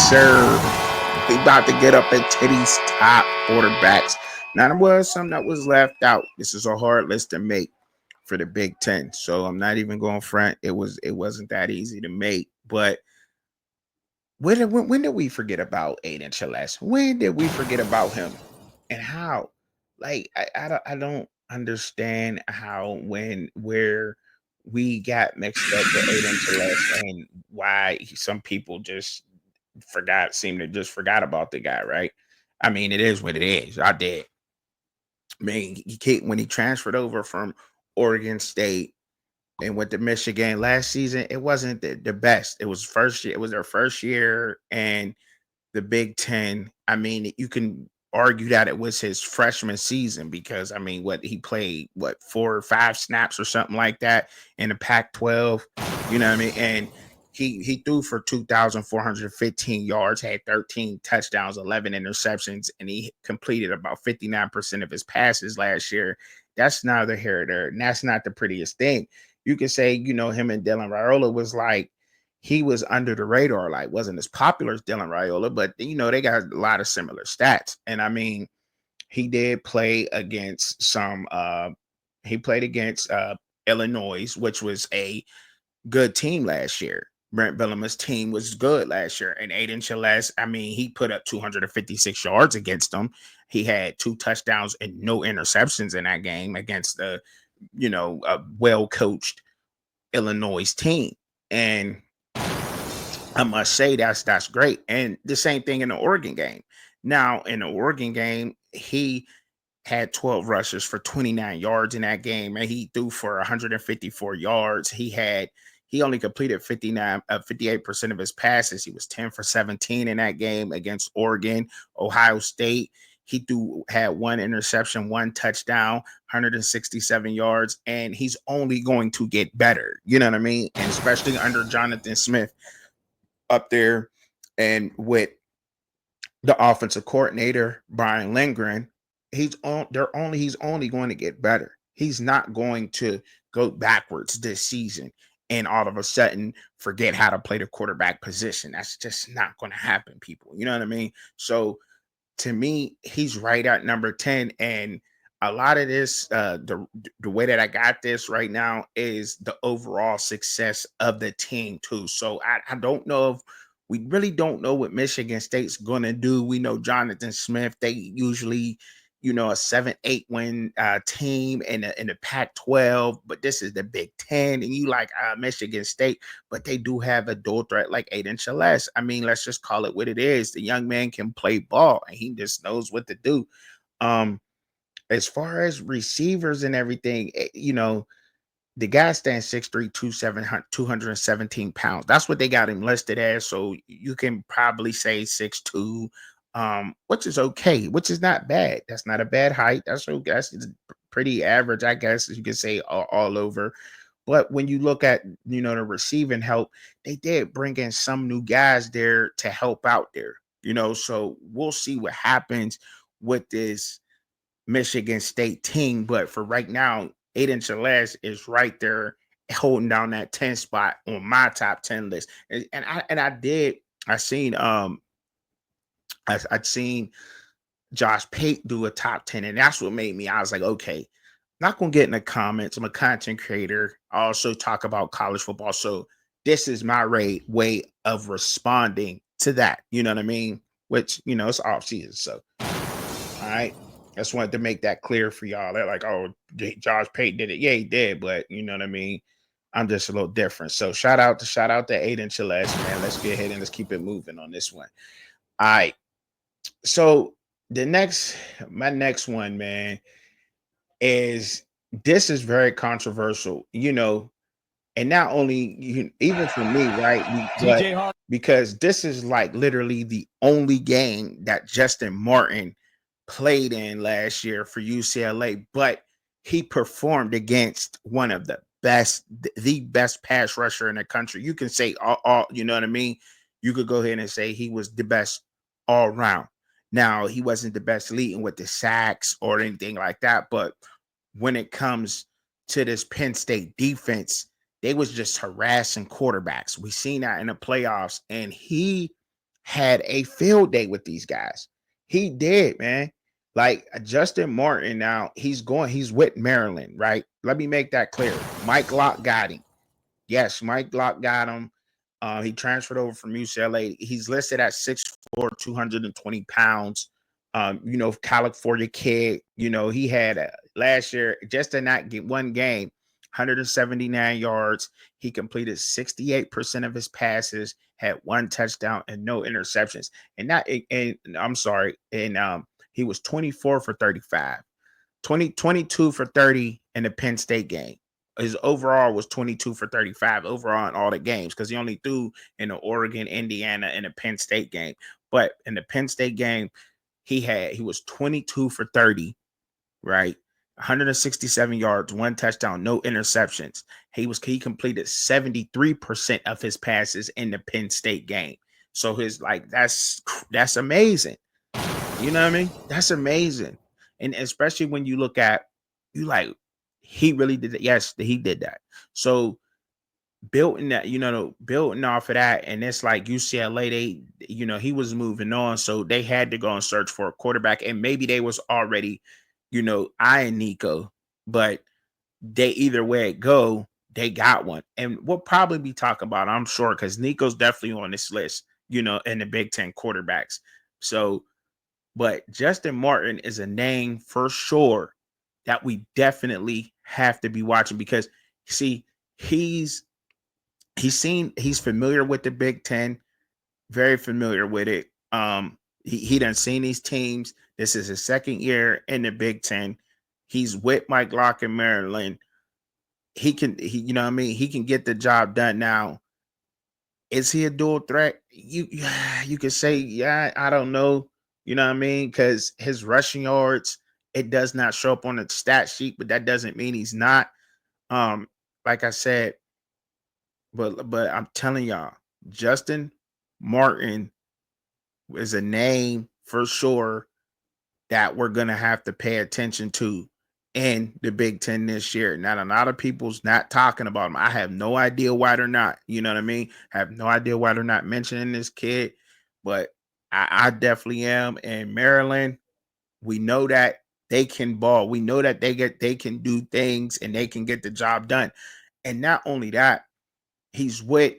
sir. We about to get up into these top quarterbacks. Now, there was some that was left out. This is a hard list to make for the Big Ten, so I'm not even going front. It wasn't that easy to make. But when did we forget about Aiden Chales? When did we forget about him, and how? Like I don't understand how where we got mixed up with Aiden Chales and why some people just seem to just forgot about the guy, right? I mean, it is what it is. I did. I mean, he can't, when he transferred over from Oregon State and went to Michigan last season, it wasn't the best. It was first year, it was their first year, and the Big Ten. I mean, you can argue that it was his freshman season because I mean, what he played, what 4 or 5 snaps or something like that in the Pac-12. You know what I mean? And he threw for 2,415 yards, had 13 touchdowns, 11 interceptions, and he completed about 59% of his passes last year. That's neither here nor there, and that's not the prettiest thing. You could say, him and Dylan Raiola was like he was under the radar, like wasn't as popular as Dylan Raiola, but they got a lot of similar stats. And I mean, he did play against some he played against Illinois, which was a good team last year. Brent Bielema's team was good last year. And Aiden Chales, I mean, he put up 256 yards against them. He had 2 touchdowns and no interceptions in that game against a well coached Illinois team. And I must say that's great. And the same thing in the Oregon game. Now, in the Oregon game, he had 12 rushes for 29 yards in that game, and he threw for 154 yards. He only completed 58% of his passes. He was 10 for 17 in that game against Oregon. Ohio State, had 1 interception, 1 touchdown, 167 yards, and he's only going to get better. You know what I mean? And especially under Jonathan Smith up there, and with the offensive coordinator Brian Lindgren, he's only going to get better. He's not going to go backwards this season and all of a sudden forget how to play the quarterback position. That's just not going to happen, people. You know what I mean? So to me, he's right at number 10. And a lot of this, the way that I got this right now is the overall success of the team too. So I don't know if we really don't know what Michigan State's gonna do. We know Jonathan Smith, they usually, a 7-8 win team in the Pac-12, but this is the Big Ten, and you like Michigan State, but they do have a dual threat like Aiden Chales. I mean, let's just call it what it is. The young man can play ball, and he just knows what to do. Um, as far as receivers and everything, the guy stands 6'3", 217 pounds. That's what they got him listed as. So you can probably say 6'2", which is okay, which is not bad. That's not a bad height. That's okay. That's pretty average, I guess you could say, all over. But when you look at the receiving help, they did bring in some new guys there to help out there. So we'll see what happens with this Michigan State team. But for right now, Aiden Chales is right there holding down that 10 spot on my top 10 list. I seen I'd seen Josh Pate do a top 10, and that's what made me. I was like, okay, not gonna get in the comments. I'm a content creator. I also talk about college football. So this is my way of responding to that. You know what I mean? Which, it's off season. So all right. I just wanted to make that clear for y'all. They're like, oh, Josh Pate did it. Yeah, he did, but you know what I mean? I'm just a little different. So shout out to Aiden Chales, man. Let's get ahead and let's keep it moving on this one. All right. So my next one, man, is this is very controversial, and not only even for me, right? But because this is like literally the only game that Justin Martin played in last year for UCLA, but he performed against one of the best pass rusher in the country. You can say all, you know what I mean? You could go ahead and say he was the best all around. Now, he wasn't the best leading with the sacks or anything like that, but when it comes to this Penn State defense, they was just harassing quarterbacks. We seen that in the playoffs, and he had a field day with these guys. He did, man. Like Justin Martin now, he's with Maryland, right? Let me make that clear. Mike Locke got him. Yes, Mike Locke got him. He transferred over from UCLA. He's listed at 6'4", 220 pounds. California kid. He had last year, just to not get one game, 179 yards. He completed 68% of his passes, had one touchdown and no interceptions. And I'm sorry, and he was 24 for 35. 22 for 30 in the Penn State game. His overall was 22 for 35 overall in all the games because he only threw in the Oregon, Indiana, and the Penn State game. But in the Penn State game, he was 22 for 30, right? 167 yards, one touchdown, no interceptions. He completed 73% of his passes in the Penn State game. So that's amazing. You know what I mean? That's amazing. And especially when you look at he really did it. Yes, he did that. So building off of that, and it's like UCLA, he was moving on, so they had to go and search for a quarterback, and maybe they was already, eyeing Nico, but they either way it go, they got one, and we'll probably be talking about, I'm sure, because Nico's definitely on this list, in the Big Ten quarterbacks. So, but Justin Martin is a name for sure that we definitely have to be watching because, see, he's familiar with the Big Ten, very familiar with it. He done seen these teams. This is his second year in the Big Ten. He's with Mike Locke in Maryland. He can get the job done. Now, is he a dual threat? You could say, yeah, I don't know. You know what I mean? Because his rushing yards, it does not show up on the stat sheet, but that doesn't mean he's not. Like I said, but I'm telling y'all, Justin Martin is a name for sure that we're gonna have to pay attention to in the Big Ten this year. Not a lot of people's not talking about him. I have no idea why they're not. You know what I mean? I have no idea why they're not mentioning this kid, but I definitely am. And Maryland, we know that they can ball. We know that they can do things and they can get the job done. And not only that, he's with,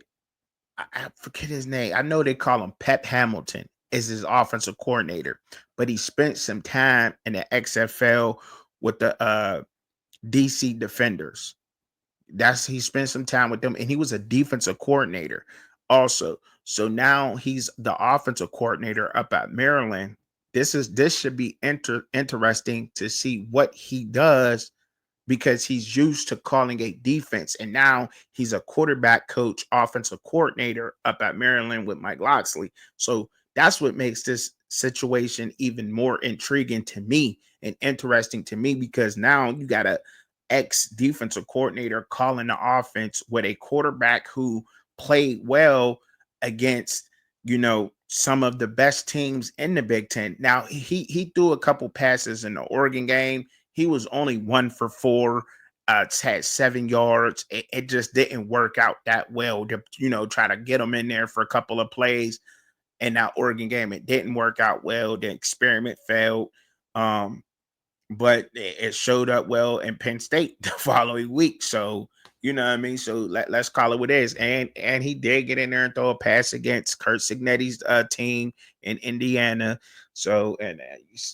I forget his name. I know they call him Pep Hamilton is his offensive coordinator, but he spent some time in the XFL with the DC Defenders. He spent some time with them, and he was a defensive coordinator also. So now he's the offensive coordinator up at Maryland. This should be interesting to see what he does because he's used to calling a defense, and now he's a quarterback coach, offensive coordinator up at Maryland with Mike Locksley. So that's what makes this situation even more intriguing to me and interesting to me because now you got a ex defensive coordinator calling the offense with a quarterback who played well against some of the best teams in the Big Ten. Now he threw a couple passes in the Oregon game. He was only 1 for 4, had 7 yards. It just didn't work out that well to, try to get him in there for a couple of plays. In that Oregon game, it didn't work out well. The experiment failed. But it showed up well in Penn State the following week. So, you know what I mean? So let's call it what it is. And he did get in there and throw a pass against Kurt Signetti's team in Indiana. So, and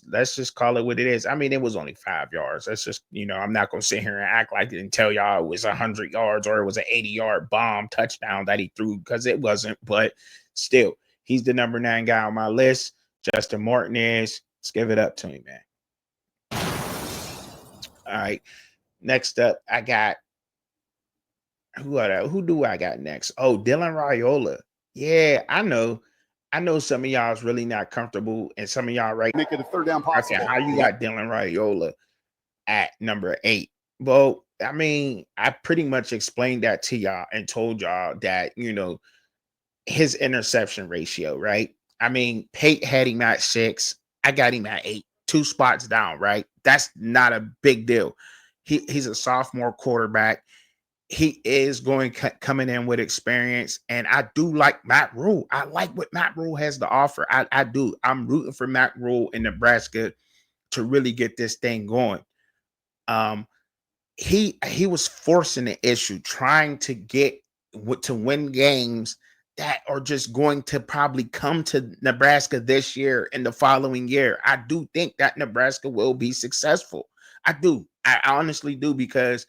let's just call it what it is. I mean, it was only 5 yards. That's just, I'm not going to sit here and act like it and tell y'all it was 100 yards or it was an 80-yard bomb touchdown that he threw because it wasn't. But still, he's the number 9 guy on my list. Justin Martin is. Let's give it up to him, man. All right. Next up, I got who do I got next? Oh, Dylan Raiola. Yeah, I know. I know some of y'all is really not comfortable, and some of y'all right make it a third down possible. how you got Dylan Raiola at number 8? Well, I mean, I pretty much explained that to y'all and told y'all that his interception ratio, right? I mean, Pate had him at 6. I got him at 8, 2 spots down, right? That's not a big deal. He's a sophomore quarterback. he is coming in with experience, and I do like Matt Rule. I like what Matt Rule has to offer. I do. I'm rooting for Matt Rule in Nebraska to really get this thing going. Um, he was forcing the issue, trying to get to win games that are just going to probably come to Nebraska this year and the following year. I do think that Nebraska will be successful. I do. I honestly do, because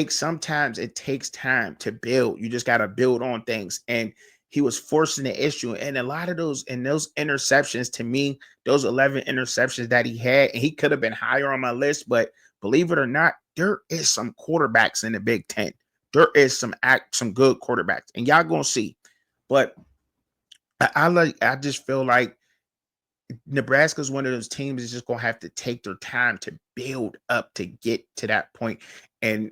sometimes it takes time to build. You just got to build on things. And he was forcing the issue. And a lot of those interceptions, to me, those 11 interceptions that he had, and he could have been higher on my list, but believe it or not, there is some quarterbacks in the Big Ten. There is some good quarterbacks, and y'all gonna see. But I just feel like Nebraska's one of those teams is just gonna have to take their time to build up to get to that point. And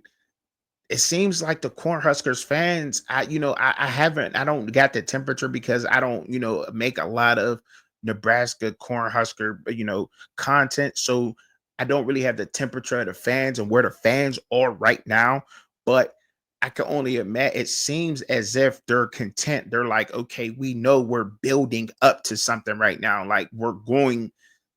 it seems like the Cornhuskers fans, I don't got the temperature, because I don't, make a lot of Nebraska Cornhusker, content. So I don't really have the temperature of the fans and where the fans are right now. But I can only admit, it seems as if they're content. They're like, okay, we know we're building up to something right now. Like, we're going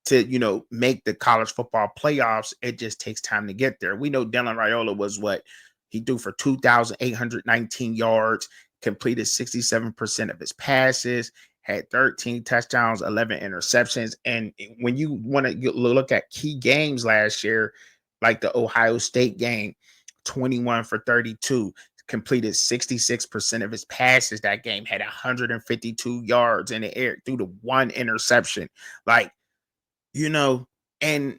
to, make the college football playoffs. It just takes time to get there. We know Dylan Raiola was what he threw for 2,819 yards, completed 67% of his passes, had 13 touchdowns, 11 interceptions. And when you want to look at key games last year, like the Ohio State game, 21 for 32, completed 66% of his passes that game, had 152 yards in the air, threw the one interception. Like, you know, and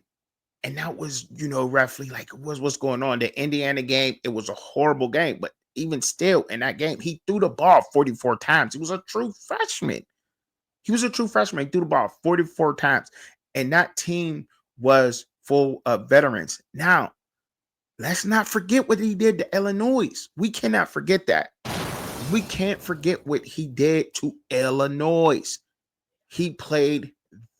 that was, roughly like what's going on. The Indiana game, it was a horrible game, but even still in that game, he threw the ball 44 times. He was a true freshman. He was a true freshman. He threw the ball 44 times. And that team was full of veterans. Now, let's not forget what he did to Illinois. We cannot forget that. We can't forget what he did to Illinois. He played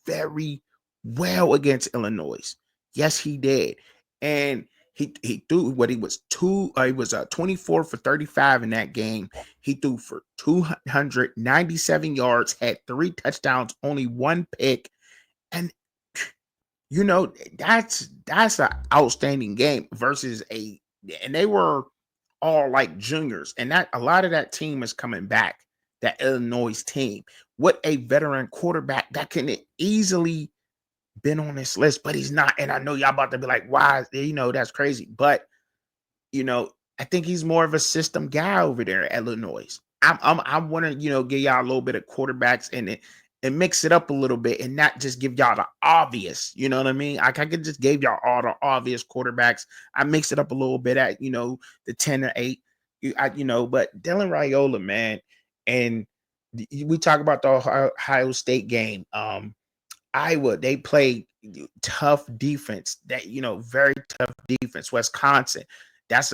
very well against Illinois. Yes, he did. And he threw what he was 24 for 35 in that game. He threw for 297 yards, had 3 touchdowns, only 1 pick. And that's an outstanding game versus and they were all like juniors, and that a lot of that team is coming back. That Illinois team, what a veteran quarterback that can easily been on this list, but he's not. And I know y'all about to be like, why? That's crazy. But I think he's more of a system guy over there at Illinois. I want to, give y'all a little bit of quarterbacks in it and mix it up a little bit, and not just give y'all the obvious. You know what I mean? Like, I could just give y'all all the obvious quarterbacks. I mix it up a little bit at the 10 or 8. But Dylan Raiola, man, and we talk about the Ohio State game. Iowa, they played tough defense. That very tough defense. Wisconsin, that's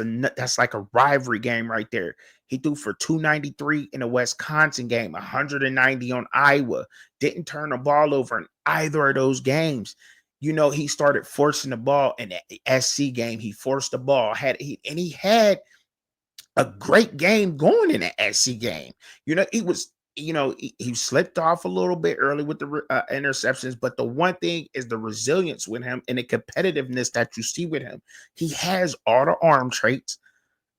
like a rivalry game right there. He threw for 293 in a Wisconsin game, 190 on Iowa. Didn't turn the ball over in either of those games. He started forcing the ball in the SC game. He forced the ball. He had a great game going in the SC game. He slipped off a little bit early with the interceptions, but the one thing is the resilience with him and the competitiveness that you see with him. He has all the arm traits,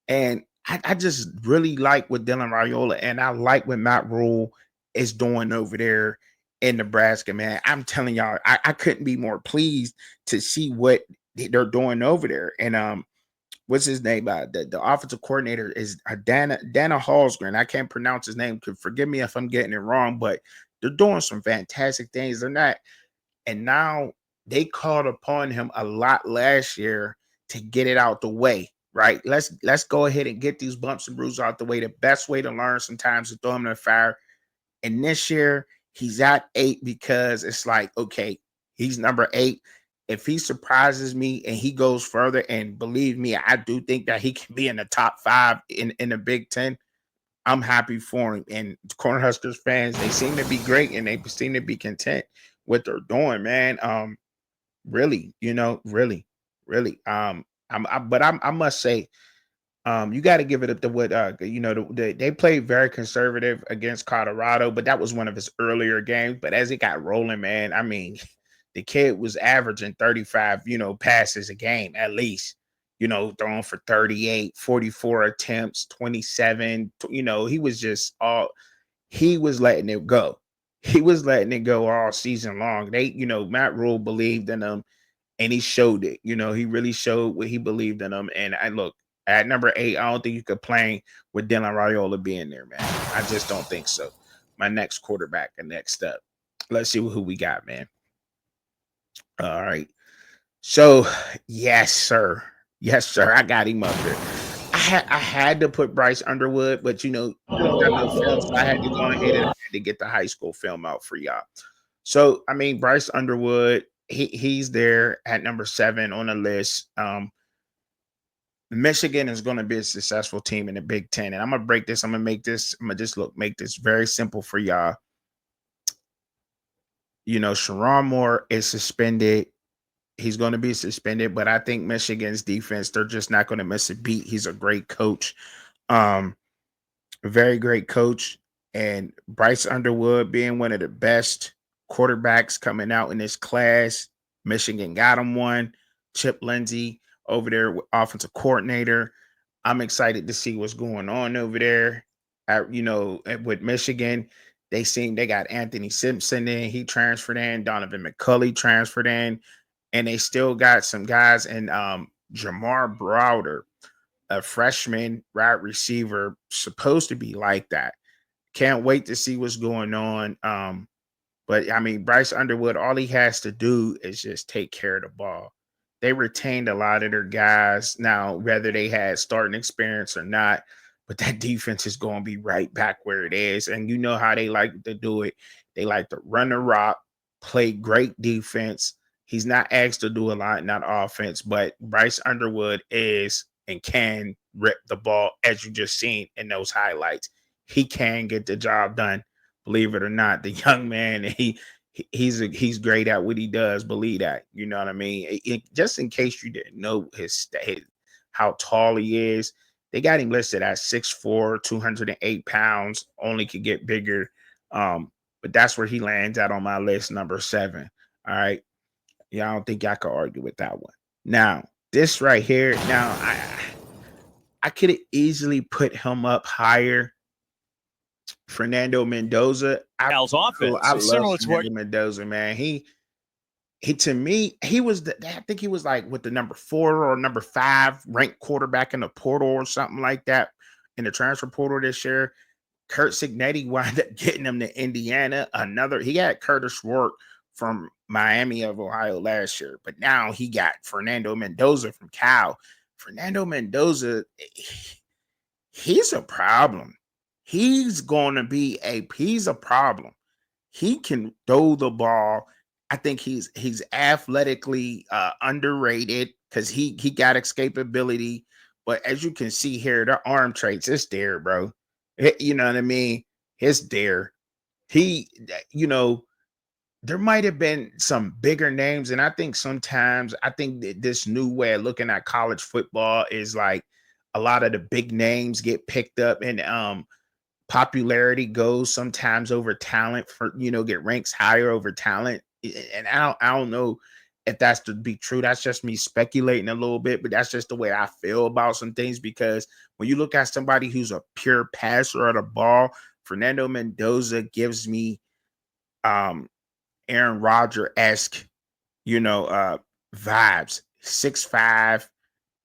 and I just really like what Dylan Raiola, and I like what Matt Rule is doing over there in Nebraska, man. I'm telling y'all, I couldn't be more pleased to see what they're doing over there. And what's his name? The offensive coordinator is Dana Hallsgren. I can't pronounce his name. Forgive me if I'm getting it wrong, but they're doing some fantastic things. They're not, and now they called upon him a lot last year to get it out the way. Right? Let's go ahead and get these bumps and bruises out the way. The best way to learn sometimes is to throw him in the fire. And this year he's at 8 because it's like, okay, he's number 8. If he surprises me and he goes further, and believe me, I do think that he can be in the top 5 in the Big Ten, I'm happy for him. And Cornhuskers fans, they seem to be great, and they seem to be content what they're doing, man. Really, really. I must say, You got to give it up to what they played very conservative against Colorado, but that was one of his earlier games. But as it got rolling, man, I mean, the kid was averaging 35, passes a game at least. Throwing for 38, 44 attempts, 27. He was just all he was letting it go. He was letting it go all season long. Matt Rule believed in him and he showed it. He really showed what he believed in him. And I look at number 8. I don't think you could play with Dylan Raiola being there, man. I just don't think so. My next quarterback and next up. Let's see who we got, man. All right. So, yes, sir. Yes, sir. I got him up there. I had to put Bryce Underwood, but I don't got no film, so I had to go ahead and I had to get the high school film out for y'all. So, I mean, Bryce Underwood, he's there at number 7 on the list. Michigan is going to be a successful team in the Big Ten, and I'm gonna break this. I'm gonna make this very simple for y'all. Sharon Moore is suspended. He's going to be suspended, but I think Michigan's defense, they're just not going to miss a beat. He's a great coach. Um, a very great coach. And Bryce Underwood being one of the best quarterbacks coming out in this class. Michigan got him one. Chip Lindsey over there, offensive coordinator. I'm excited to see what's going on over there. With Michigan, they got Anthony Simpson in. He transferred in. Donovan McCulley transferred in. And they still got some guys in Jamar Browder, a freshman wide receiver, supposed to be like that. Can't wait to see what's going on. But I mean, Bryce Underwood, all he has to do is just take care of the ball. They retained a lot of their guys now, whether they had starting experience or not. But that defense is going to be right back where it is. And you know how they like to do it. They like to run the rock, play great defense. He's not asked to do a lot, not offense, but Bryce Underwood is and can rip the ball, as you just seen in those highlights. He can get the job done. Believe it or not, the young man, he's great at what he does. Believe that. You know what I mean? Just in case you didn't know his how tall he is, they got him listed at 6'4", 208 pounds. Only could get bigger. But that's where he lands at on my list, number 7. All right. Yeah, I don't think I could argue with that one. Now, this right here, now I could have easily put him up higher. Fernando Mendoza. I love Fernando Mendoza, man. He to me, I think he was like with the number 4 or number 5 ranked quarterback in the portal or something like that in the transfer portal this year. Kurt Signetti wound up getting him to Indiana. He had Curtis Rourke from Miami of Ohio last year, but now he got Fernando Mendoza from Cal. Fernando Mendoza, he's a problem. He's a problem. He can throw the ball. I think he's athletically underrated because he got escapability. But as you can see here, the arm traits, it's there, bro. You know what I mean? It's there. He, there might have been some bigger names, and I think sometimes that this new way of looking at college football is like a lot of the big names get picked up, and popularity goes sometimes over talent for get ranks higher over talent. And I don't know if that's to be true. That's just me speculating a little bit, but that's just the way I feel about some things, because when you look at somebody who's a pure passer of the ball, Fernando Mendoza gives me Aaron Rodgers-esque, vibes. 6'5",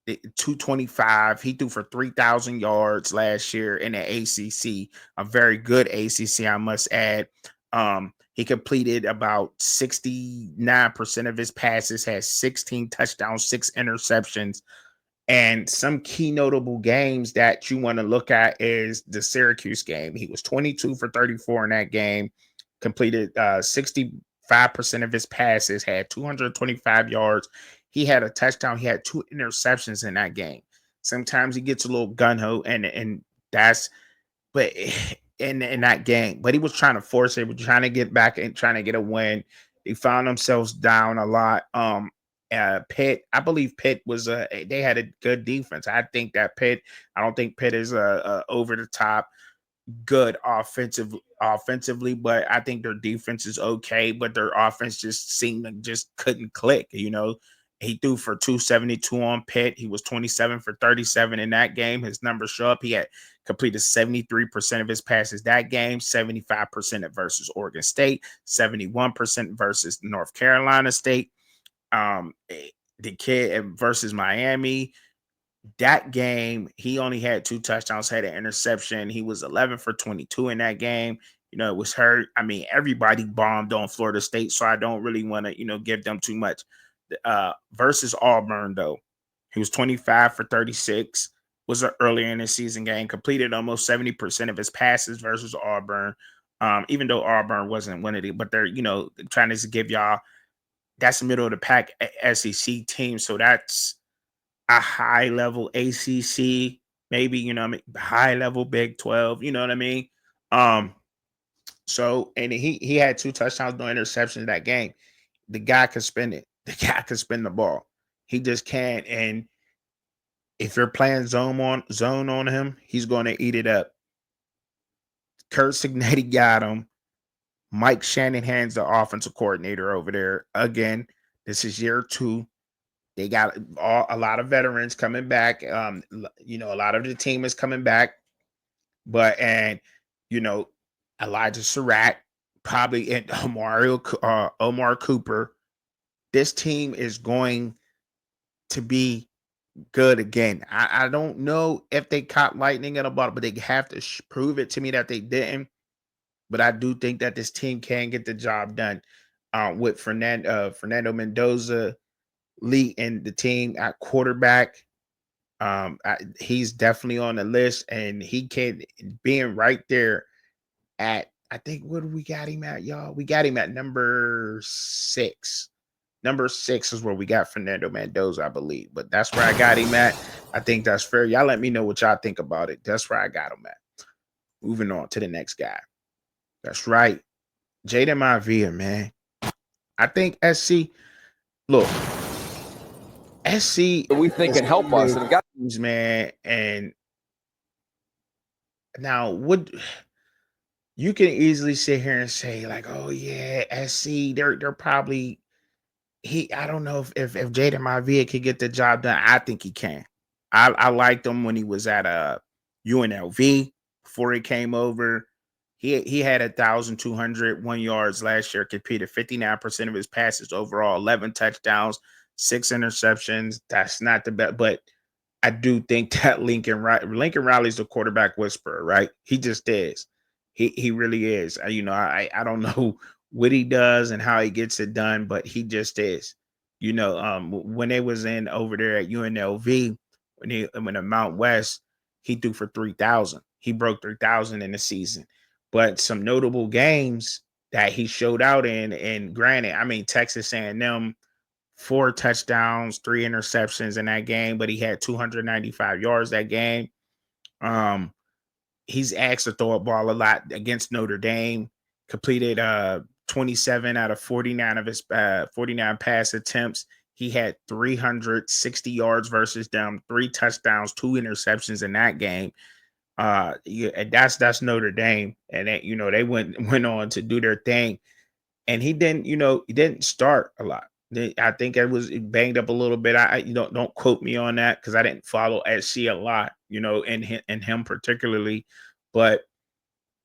225. He threw for 3,000 yards last year in the ACC, a very good ACC, I must add. He completed about 69% of his passes, had 16 touchdowns, 6 interceptions. And some key notable games that you want to look at is the Syracuse game. He was 22 for 34 in that game, completed 65% of his passes, had 225 yards. He had a touchdown. He had 2 interceptions in that game. Sometimes he gets a little gun-ho, and that's but in that game. But he was trying to force it, trying to get back and trying to get a win. They found themselves down a lot. Pitt, I believe Pitt was they had a good defense. I think that Pitt, I don't think Pitt is over the top good offensively, but I think their defense is okay, but their offense just seemed to just couldn't click. He threw for 272 on Pitt. He was 27 for 37 in that game. His numbers show up. He had completed 73% of his passes that game, 75% versus Oregon State, 71% versus North Carolina State. The kid versus Miami, that game, he only had 2 touchdowns, had an interception. He was 11 for 22 in that game. It was hurt. I mean, everybody bombed on Florida State, so I don't really want to, give them too much. Versus Auburn, though, he was 25 for 36. Was an earlier in the season game, completed almost 70% of his passes versus Auburn. Even though Auburn wasn't one of the, but they're, trying to give y'all, that's the middle of the pack SEC team. So that's a high level ACC, maybe, high level Big 12, you know what I mean? Um, so and he had 2 touchdowns, no interceptions that game. The guy could spin it. The guy could spin the ball. He just can't. And if you're playing zone on him, he's going to eat it up. Kurt Signetti got him. Mike Shanahan's the offensive coordinator over there. Again, this is year 2. They got a lot of veterans coming back. A lot of the team is coming back, and you know, Elijah Surratt, probably, and Omar Cooper. This team is going to be good again. I don't know if they caught lightning in a bottle, but they have to prove it to me that they didn't. But I do think that this team can get the job done. With Fernando Mendoza leading the team at quarterback. He's definitely on the list, and he can being right there at, I think, what do we got him at, y'all? We got him at number 6. Number 6 is where we got Fernando Mendoza, I believe. But that's where I got him at. I think that's fair. Y'all let me know what y'all think about it. That's where I got him at. Moving on to the next guy. That's right. Jaden Mavia, man. I think SC, look, SC we think can help us. And got man, and now you can easily sit here and say, like, oh yeah, SC, they're probably, I don't know if Jaden Mavia could get the job done. I think he can. I liked him when he was at UNLV before he came over. He had 1,201 yards last year, completed 59% of his passes overall, 11 touchdowns, 6 interceptions. That's not the best, but I do think that Lincoln Riley's the quarterback whisperer, right? He just is. He really is. I don't know what he does and how he gets it done, but he just is. When they was in over there at UNLV, when the Mount West, he threw for 3,000. He broke 3,000 in the season. But some notable games that he showed out in, and granted, I mean, Texas A&M, 4 touchdowns, 3 interceptions in that game, but he had 295 yards that game. He's asked to throw a ball a lot against Notre Dame. Completed 27 out of 49 of his 49 pass attempts. He had 360 yards versus them, 3 touchdowns, 2 interceptions in that game. And that's Notre Dame, and they went on to do their thing, and he didn't start a lot. I think it was banged up a little bit. I don't quote me on that because I didn't follow SC a lot, and him particularly, but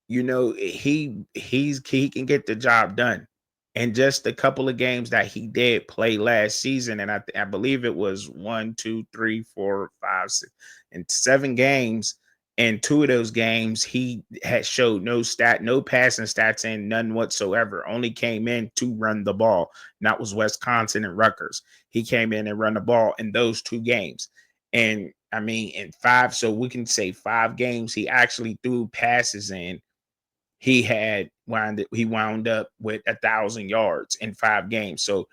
he can get the job done. And just a couple of games that he did play last season, and I believe it was 1, 2, 3, 4, 5, 6, and 7 games. And 2 of those games, he had showed no passing stats in, none whatsoever. Only came in to run the ball. And that was Wisconsin and Rutgers. He came in and run the ball in those 2 games. And I mean, in 5, so we can say 5 games, he actually threw passes in. He wound up with 1,000 yards in 5 games. So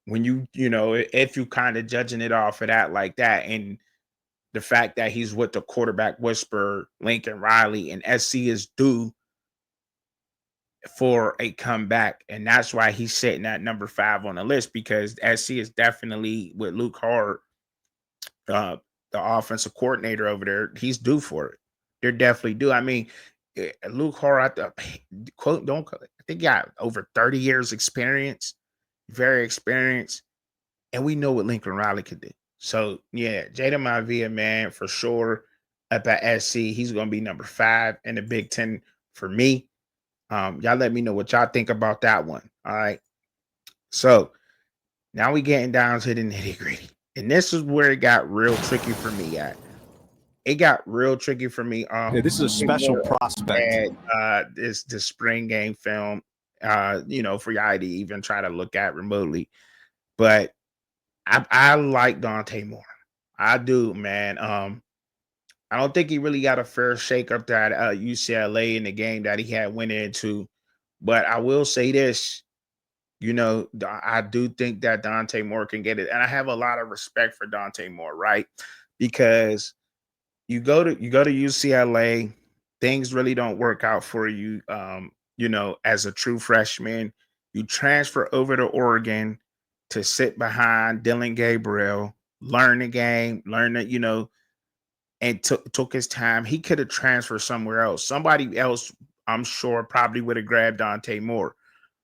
when if you kind of judging it off of that like that, and the fact that he's with the quarterback whisperer Lincoln Riley, and SC is due for a comeback, and that's why he's sitting at number 5 on the list because SC is definitely with Luke Hart, uh, the offensive coordinator over there. He's due for it. They're definitely due. I mean, Luke Hart, quote, don't I think he got over 30 years experience, very experienced, and we know what Lincoln Riley could do. So yeah, Jada Maivia, man, for sure. Up at SC, he's gonna be number 5 in the Big Ten for me. Y'all let me know what y'all think about that one. All right. So now we getting down to the nitty gritty. And this is where it got real tricky for me at. It got real tricky for me. Hey, this is a special prospect. This the spring game film, for y'all to even try to look at remotely. But I like Dante Moore. I do, man. I don't think he really got a fair shake up there at UCLA in the game that he had went into. But I will say this, I do think that Dante Moore can get it. And I have a lot of respect for Dante Moore, right? Because you go to UCLA, things really don't work out for you. As a true freshman, you transfer over to Oregon to sit behind Dylan Gabriel, learn the game, learn that, and took his time. He could have transferred somewhere else. Somebody else, I'm sure, probably would have grabbed Dante Moore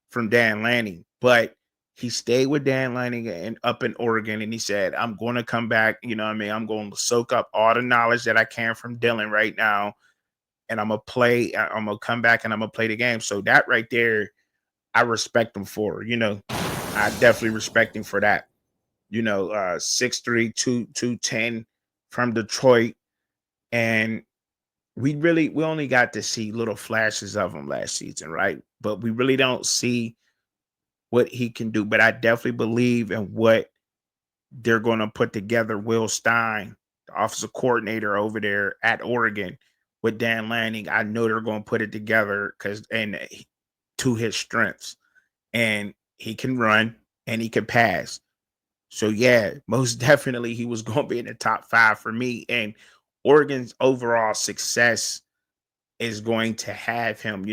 from Dan Lanning, but he stayed with Dan Lanning and up in Oregon, and he said, "I'm going to come back. You know what I mean? I'm going to soak up all the knowledge that I can from Dylan right now, and I'm gonna play. I'm gonna come back and I'm gonna play the game." So that right there, I respect him for. I definitely respect him for that. 6'3", 210 from Detroit, and we only got to see little flashes of him last season, right? But we really don't see what he can do. But I definitely believe in what they're going to put together. Will Stein, the offensive coordinator over there at Oregon, with Dan Lanning, I know they're going to put it together to his strengths, and he can run and he can pass. So yeah, most definitely he was going to be in the top 5 for me. And Oregon's overall success is going to have him,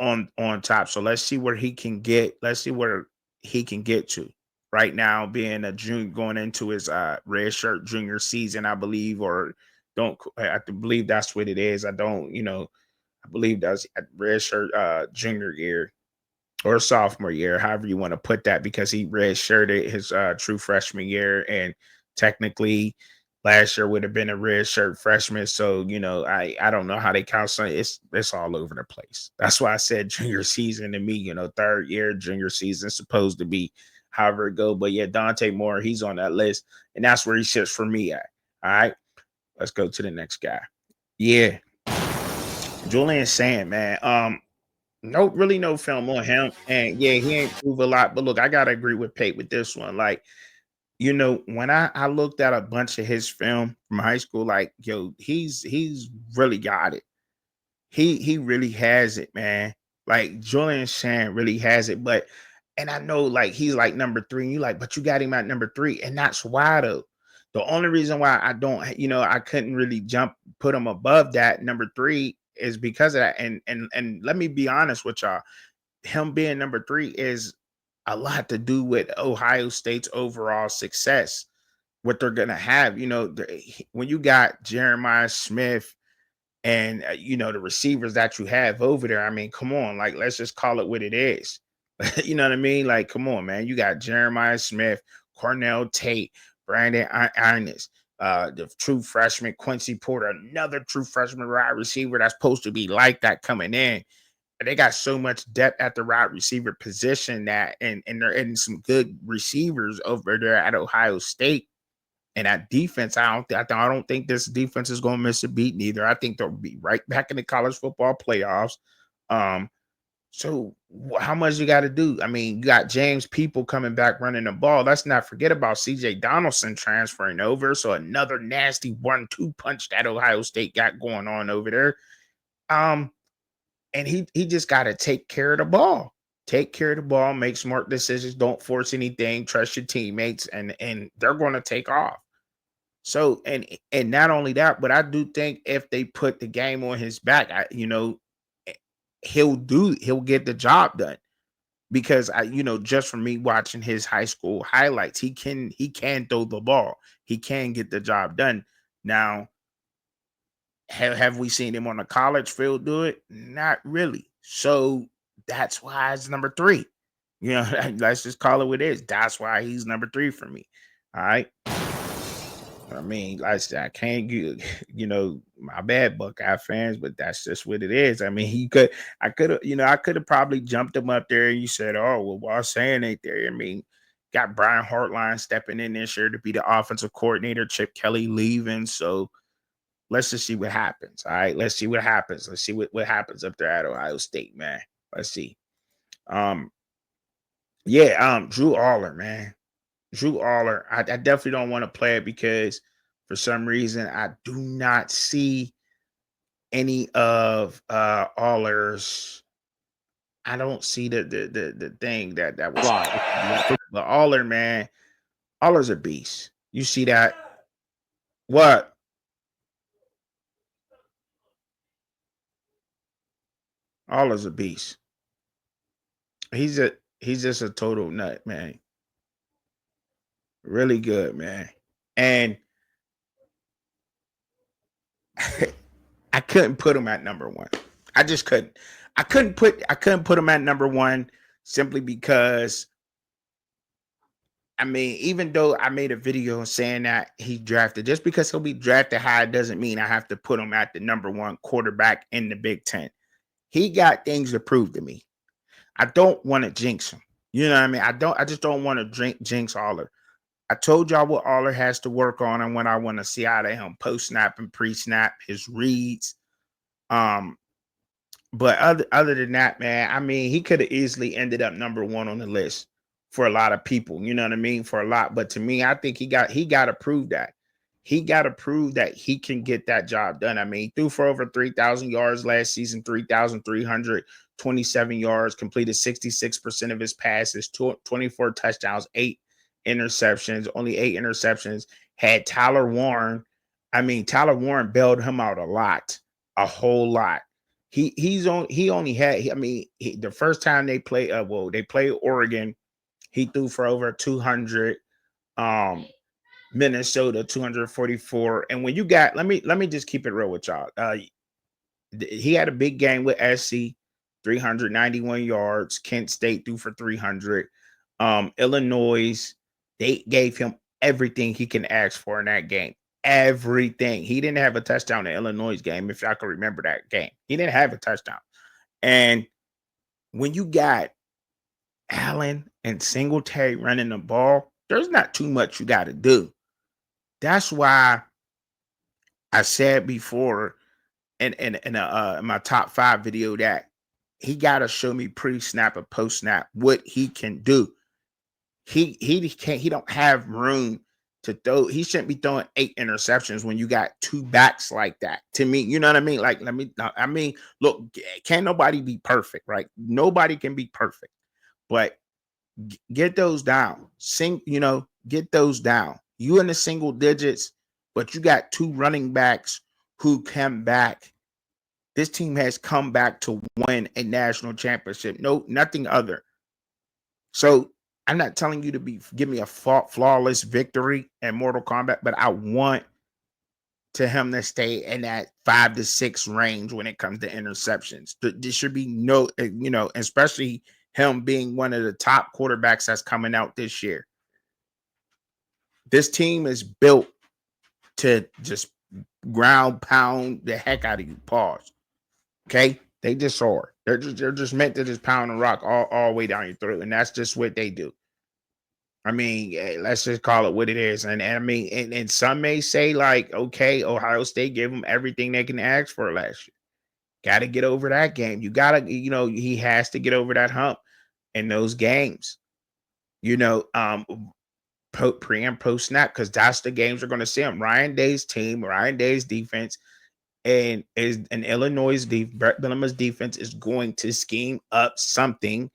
on top. So let's see where he can get. Let's see where he can get to. Right now, being a junior, going into his red shirt junior season, I believe, or don't I believe that's what it is. I don't, I believe that's red shirt junior year or sophomore year, however you want to put that, because he redshirted his true freshman year, and technically last year would have been a red shirt freshman. So I don't know how they count. So it's all over the place. That's why I said junior season to me. Third year junior season supposed to be however it go. But yeah, Dante Moore, he's on that list, and that's where he sits for me at. All right, let's go to the next guy. Yeah, Julian Sand, man. Really no film on him. And yeah, he ain't prove a lot. But look, I gotta agree with Pate with this one. Like, when I looked at a bunch of his film from high school, like, yo, he's really got it. He really has it, man. Like Julian Sand really has it. And I know like he's like number 3, and you like, but you got him at number 3, and that's why though. The only reason why I don't, I couldn't really put him above that number 3 is because of that. And let me be honest with y'all, him being number 3 is a lot to do with Ohio State's overall success. What they're gonna have, when you got Jeremiah Smith and the receivers that you have over there. I mean, come on, like let's just call it what it is. You know what I mean? Like, come on, man. You got Jeremiah Smith, Cornell Tate, Brandon Innes, the true freshman Quincy Porter, another true freshman wide receiver that's supposed to be like that coming in. They got so much depth at the wide receiver position and they're in some good receivers over there at Ohio State. And that defense, I don't think this defense is going to miss a beat neither. I think they'll be right back in the college football playoffs. Um, so how much you got to do? I mean, you got James People coming back running the ball. Let's not forget about CJ Donaldson transferring over. So another nasty 1-2 punch that Ohio State got going on over there. And he just got to take care of the ball. Take care of the ball, make smart decisions, don't force anything, trust your teammates, and they're going to take off. So and not only that, but I do think if they put the game on his back, he'll get the job done because just from me watching his high school highlights, he can throw the ball. He can get the job done. Now, have we seen him on the college field do it? Not really. So that's why it's number three. Let's just call it what it is. That's why he's number three for me. All right. I mean, like I said, I can't get, my bad Buckeye fans, but that's just what it is. I mean, I could have probably jumped him up there. You said, oh, well, while saying ain't there. I mean, got Brian Hartline stepping in this year to be the offensive coordinator, Chip Kelly leaving. So let's just see what happens. All right. Let's see what happens. Let's see what happens up there at Ohio State, man. Let's see. Um, Drew Aller, man. Drew Aller, I definitely don't want to play it because for some reason I do not see any of Aller's. I don't see the thing that was but Aller, man, Aller's a beast. You see that? What? Aller's a beast. He's just a total nut, man. Really good, man. And I couldn't put him at number one. I just couldn't. I couldn't put him at number one simply because I mean, even though I made a video saying that he drafted, just because he'll be drafted high doesn't mean I have to put him at the number one quarterback in the Big Ten. He got things to prove to me. I don't want to jinx him. You know what I mean? I just don't want to jinx Aller. I told y'all what Aller has to work on and what I want to see out of him post snap and pre snap, his reads. But other than that, man, I mean, he could have easily ended up number one on the list for a lot of people. You know what I mean? For a lot, but to me, I think he got to prove that. He got to prove that he can get that job done. I mean, he threw for over 3,000 yards last season, 3,327 yards, completed 66% of his passes, 24 touchdowns, 8 interceptions, only 8 interceptions. Had Tyler Warren. I mean, Tyler Warren bailed him out a whole lot. He only had. I mean, the first time they play, they played Oregon. He threw for over 200. Minnesota 244. And when you got, let me just keep it real with y'all. He had a big game with SC, 391 yards. Kent State threw for 300. Illinois, they gave him everything he can ask for in that game. Everything. He didn't have a touchdown in Illinois game, if y'all can remember that game. He didn't have a touchdown. And when you got Allen and Singletary running the ball, there's not too much you got to do. That's why I said before in my top 5 video that he got to show me pre-snap and post-snap what he can do. He can't. He don't have room to throw. He shouldn't be throwing 8 interceptions when you got 2 backs like that. To me, you know what I mean? Like, I mean, look, can't nobody be perfect, right? Nobody can be perfect, but get those down. Get those down. You in the single digits, but you got 2 running backs who come back. This team has come back to win a national championship. No, nothing other. So I'm not telling you to give me a flawless victory in Mortal Kombat, but I want him to stay in that 5 to 6 range when it comes to interceptions. There should be no, especially him being one of the top quarterbacks that's coming out this year. This team is built to just ground pound the heck out of you. Pause. Okay, they just are. They're just meant to just pound and rock all the way down your throat, and that's just what they do. I mean, let's just call it what it is. And I mean, and some may say like, okay, Ohio State gave them everything they can ask for last year. Got to get over that game. You got to, he has to get over that hump in those games. Pre and post snap, because that's the games we're going to see him. Ryan Day's team, Ryan Day's defense, and Illinois' Brett Bielema's defense is going to scheme up something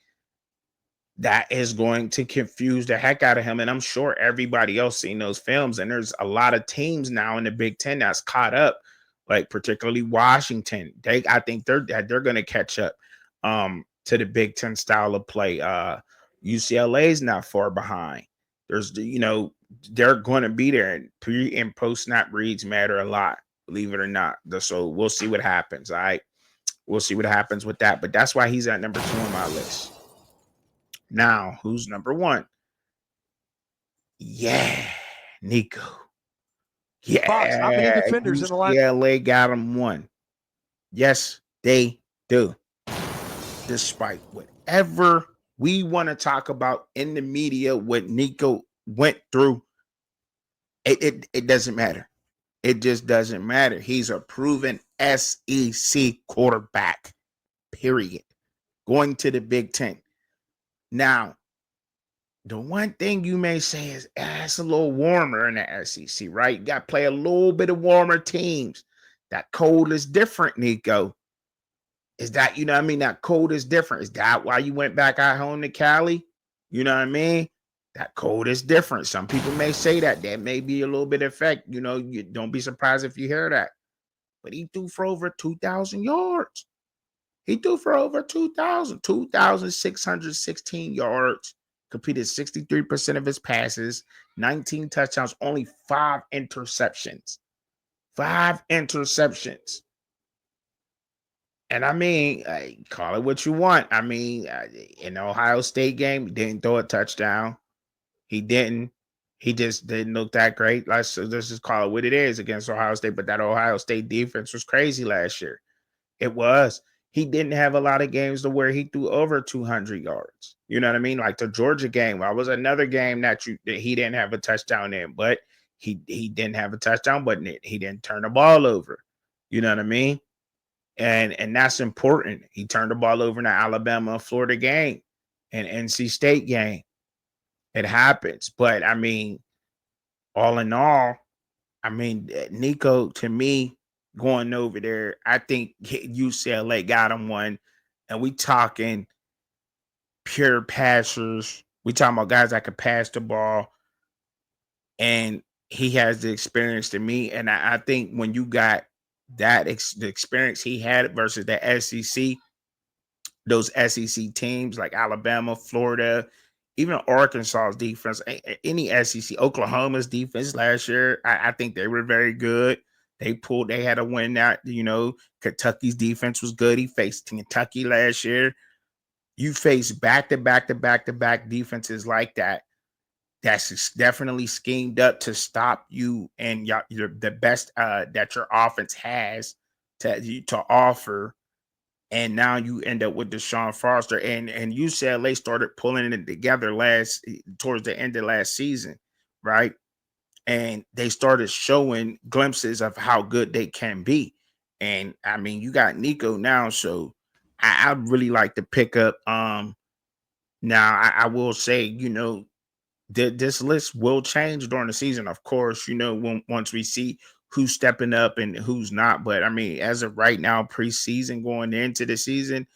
that is going to confuse the heck out of him. And I'm sure everybody else seen those films. And there's a lot of teams now in the Big Ten that's caught up, like particularly Washington. I think they're going to catch up. to the Big Ten style of play. UCLA is not far behind. They're going to be there. And pre and post snap reads matter a lot, believe it or not. So we'll see what happens. All right, we'll see what happens with that. But that's why he's at number 2 on my list. Now, who's number 1? Yeah, Nico. Fox, how many Yeah, defenders in the line? UCLA got him 1. Yes, they do. Despite whatever we want to talk about in the media, what Nico went through, it doesn't matter. It just doesn't matter. He's a proven SEC quarterback, period. Going to the Big Ten. Now, the one thing you may say is it's a little warmer in the SEC, right? You got to play a little bit of warmer teams. That cold is different, Nico. Is that, you know what I mean? That cold is different. Is that why you went back out home to Cali? You know what I mean? That cold is different. Some people may say that. That may be a little bit of effect. You don't be surprised if you hear that. But he threw for over 2,000 yards. He threw for over 2,616 yards. Completed 63% of his passes, 19 touchdowns, only 5 interceptions. 5 interceptions. And I mean, call it what you want. I mean, in the Ohio State game, he didn't throw a touchdown. He didn't. He just didn't look that great. Let's just call it what it is against Ohio State. But that Ohio State defense was crazy last year. It was. He didn't have a lot of games to where he threw over 200 yards. You know what I mean? Like the Georgia game. That was another game that he didn't have a touchdown in, but he didn't have a touchdown, but he didn't turn the ball over. You know what I mean? And that's important. He turned the ball over in the Alabama, Florida game, and NC State game. It happens. But I mean, all in all, I mean, Nico, to me, going over there, I think UCLA got him 1. And we talking pure passers. We talking about guys that could pass the ball. And he has the experience to me. And I think when you got the experience he had versus the SEC, those SEC teams like Alabama, Florida, even Arkansas's defense, any SEC, Oklahoma's defense last year, I think they were very good. They had a win that, Kentucky's defense was good. He faced Kentucky last year. You face back-to-back defenses like that. That's definitely schemed up to stop you and the best that your offense has to offer. And now you end up with Deshaun Foster and UCLA started pulling it together towards the end of last season, right? And they started showing glimpses of how good they can be. And I mean, you got Nico now, so I really like to pick up. Now I will say, this list will change during the season, of course. Once we see who's stepping up and who's not. But I mean, as of right now, preseason going into the season,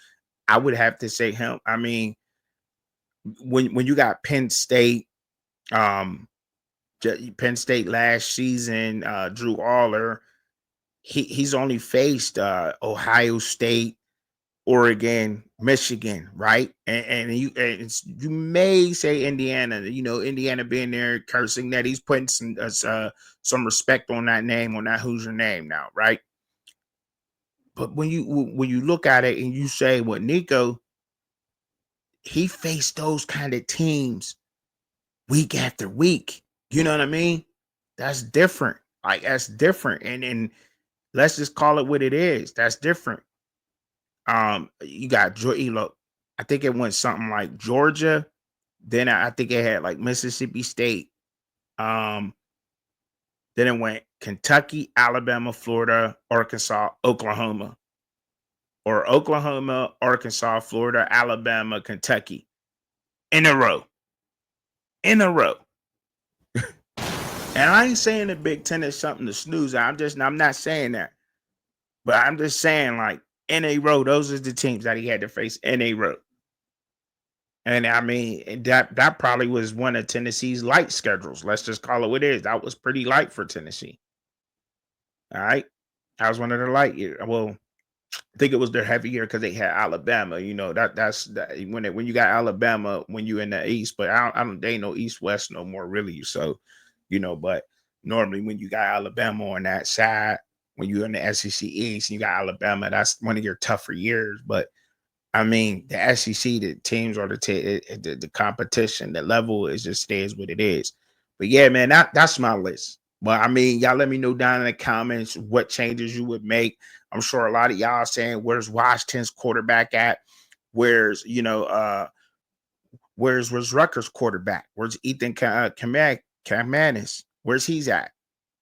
I would have to say him. I mean, when you got Penn State last season, Drew Aller, he's only faced Ohio State, Oregon, Michigan, right? And you may say Indiana, Indiana being there, cursing that he's putting some respect on that name, on that Hoosier name now, right? But when you look at it and you say, well, Nico, he faced those kind of teams week after week. You know what I mean? That's different. Like, that's different. And let's just call it what it is. That's different. You got look, I think it went something like Georgia. Then I think it had like Mississippi State. Then it went Kentucky, Alabama, Florida, Arkansas, Oklahoma. Or Oklahoma, Arkansas, Florida, Alabama, Kentucky. In a row. In a row. And I ain't saying the Big Ten is something to snooze at. I'm not saying that. But I'm just saying, like, in a row, those are the teams that he had to face in a row. And I mean, that probably was one of Tennessee's light schedules. Let's just call it what it is. That was pretty light for Tennessee. All right. That was one of the light years. Well, I think it was their heavy year because they had Alabama. You know that's that when you got Alabama when you in the East, but I don't they ain't no East West no more really. So, but normally when you got Alabama on that side, when you're in the SEC East, and you got Alabama. That's one of your tougher years. But I mean, the SEC, the teams or the competition, the level is just stays what it is. But yeah, man, that's my list. But I mean, y'all let me know down in the comments what changes you would make. I'm sure a lot of y'all saying, "Where's Washington's quarterback at? Where's where's Rutgers quarterback? Where's Ethan Kamanis? Where's he's at?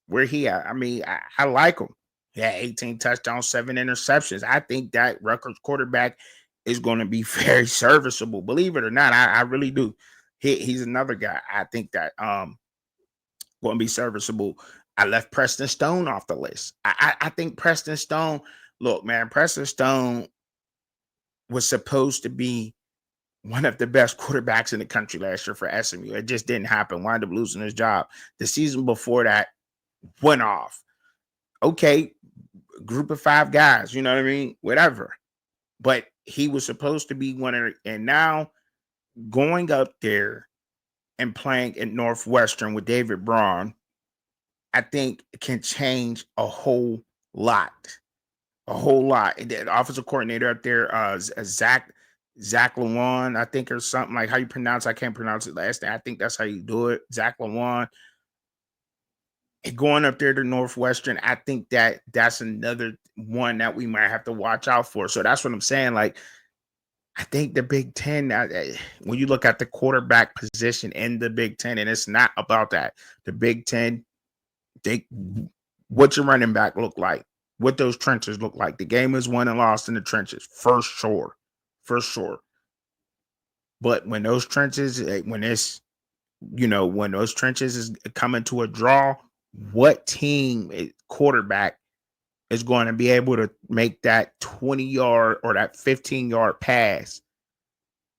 Where he at? I mean, I like him. Yeah, 18 touchdowns, 7 interceptions. I think that Rutgers quarterback is going to be very serviceable. Believe it or not, I really do. He's another guy. I think that going to be serviceable. I left Preston Stone off the list. I think Preston Stone. Look, man, Preston Stone was supposed to be one of the best quarterbacks in the country last year for SMU. It just didn't happen. Wound up losing his job. The season before that went off. Okay, group of 5 guys, you know what I mean? Whatever. But he was supposed to be one of and now going up there and playing at Northwestern with David Braun, I think can change a whole lot. A whole lot. The offensive coordinator up there, Zach Lawan, I think, or something like how you pronounce. I can't pronounce it last name. I think that's how you do it. Zach Lawan. Going up there to Northwestern, I think that's another one that we might have to watch out for. So that's what I'm saying. Like, I think the Big Ten, when you look at the quarterback position in the Big Ten, and it's not about that. The Big Ten, they what your running back look like, what those trenches look like. The game is won and lost in the trenches, for sure. But when those trenches, when those trenches is coming to a draw, what team quarterback is going to be able to make that 20-yard or that 15-yard pass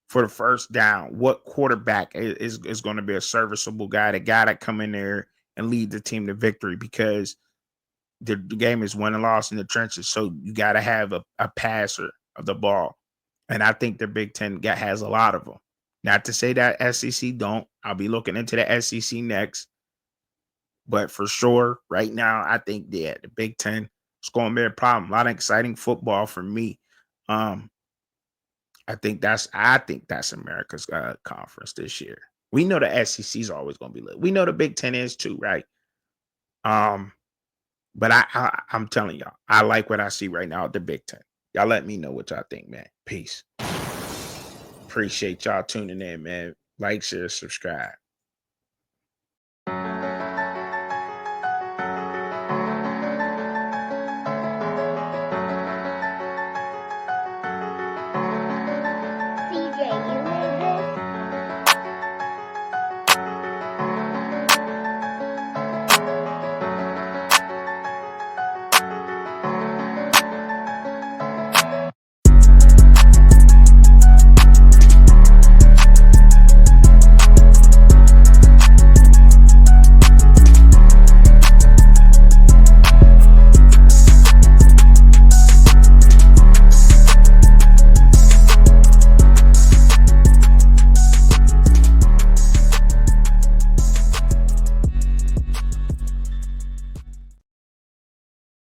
for the first down? What quarterback is going to be a serviceable guy, the guy that come in there and lead the team to victory? Because the game is won and lost in the trenches. So you got to have a passer of the ball. And I think the Big Ten has a lot of them. Not to say that SEC don't. I'll be looking into the SEC next. But for sure, right now, I think the Big Ten is going to be a problem. A lot of exciting football for me. Um, I think that's America's conference this year. We know the SEC is always going to be lit. We know the Big Ten is too, right? Um, but I'm telling y'all, I like what I see right now at the Big Ten. Y'all let me know what y'all think, man. Peace. Appreciate y'all tuning in, man. Like, share, subscribe.